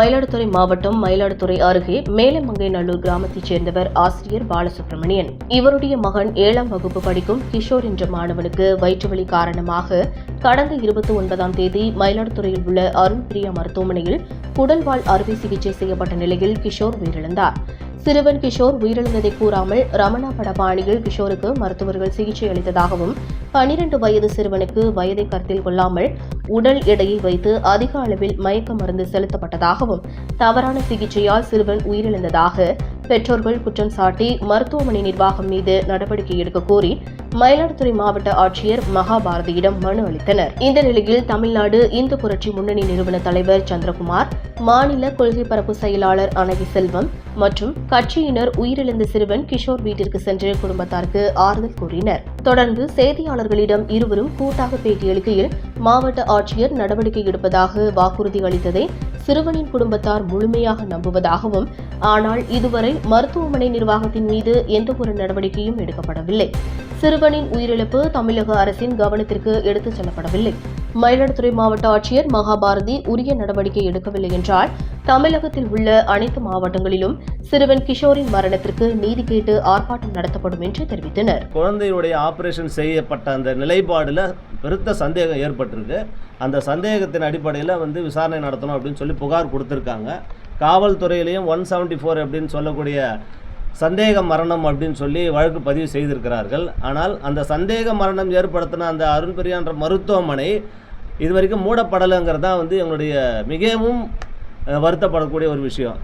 மயிலாடுதுறை மாவட்டம் மயிலாடுதுறை அருகே மேலமங்கைநல்லூர் கிராமத்தைச் சேர்ந்தவர் ஆசிரியர் பாலசுப்ரமணியன். இவருடைய மகன் 7ஆம் வகுப்பு படிக்கும் கிஷோர் என்ற மாணவனுக்கு வயிற்றுவலி காரணமாக கடந்த 29ஆம் தேதி மயிலாடுதுறையில் உள்ள அருண்பிரியா மருத்துவமனையில் குடல்வால் அறுவை சிகிச்சை செய்யப்பட்ட நிலையில் கிஷோர் உயிரிழந்தார். சிறுவன் கிஷோர் உயிரிழந்ததை கூறாமல் ரமணா படபாணியில் கிஷோருக்கு மருத்துவர்கள் சிகிச்சை அளித்ததாகவும் 12 வயது சிறுவனுக்கு வயதை கருத்தில் கொள்ளாமல் உடல் எடையை வைத்து அதிக அளவில் மயக்க மருந்து செலுத்தப்பட்டதாகவும் தவறான சிகிச்சையால் சிறுவன் உயிரிழந்ததாக பெற்றோர்கள் குற்றம் சாட்டி மருத்துவமனை நிர்வாகம் மீது நடவடிக்கை எடுக்க கோரி மயிலாடுதுறை மாவட்ட ஆட்சியர் மகாபாரதியிடம் மனு அளித்தனர். இந்த நிலையில் தமிழ்நாடு இந்து புரட்சி முன்னணி நிறுவன தலைவர் சந்திரகுமார், மாநில கொள்கை பரப்பு செயலாளர் அனகி செல்வம் மற்றும் கட்சியினர் உயிரிழந்த சிறுவன் கிஷோர் வீட்டிற்கு சென்று குடும்பத்தாருக்கு ஆறுதல் கூறினர். தொடர்ந்து செய்தியாளர்களிடம் இருவரும் கூட்டாக பேட்டியளிக்கையில் மாவட்ட ஆட்சியர் நடவடிக்கை எடுப்பதாக வாக்குறுதி அளித்ததை சிறுவனின் குடும்பத்தார் முழுமையாக நம்புவதாகவும், ஆனால் இதுவரை மருத்துவமனை நிர்வாகத்தின் மீது எந்தவொரு நடவடிக்கையும் எடுக்கப்படவில்லை. சிறுவனின் உயிரிழப்பு தமிழக அரசின் கவனத்திற்கு எடுத்துச் செல்லப்படவில்லை. மயிலாடுதுறை மாவட்ட ஆட்சியர் மகாபாரதி உரிய நடவடிக்கை எடுக்கவில்லை என்றால் தமிழகத்தில் உள்ள அனைத்து மாவட்டங்களிலும் சிறுவன் கிஷோரின் மரணத்திற்கு நீதி கேட்டு ஆர்ப்பாட்டம் நடத்தப்படும் என்று தெரிவித்தனர். குழந்தையுடைய ஆபரேஷன் செய்யப்பட்ட அந்த நிலைப்பாடுல பெருத்த சந்தேகம் ஏற்பட்டிருக்கு. அந்த சந்தேகத்தின் அடிப்படையில் விசாரணை நடத்தணும் அப்படின்னு சொல்லி புகார் கொடுத்துருக்காங்க. காவல்துறையிலையும் 174 அப்படின்னு சொல்லக்கூடிய சந்தேக மரணம் அப்படின்னு சொல்லி வழக்கு பதிவு செய்திருக்கிறார்கள். ஆனால் அந்த சந்தேக மரணம் ஏற்படுத்தின அந்த அருண்பிரியான்ற மருத்துவமனை இதுவரைக்கும் மூடப்படலைங்கிறது தான் எங்களுடைய மிகவும் வருத்தப்படக்கூடிய ஒரு விஷயம்.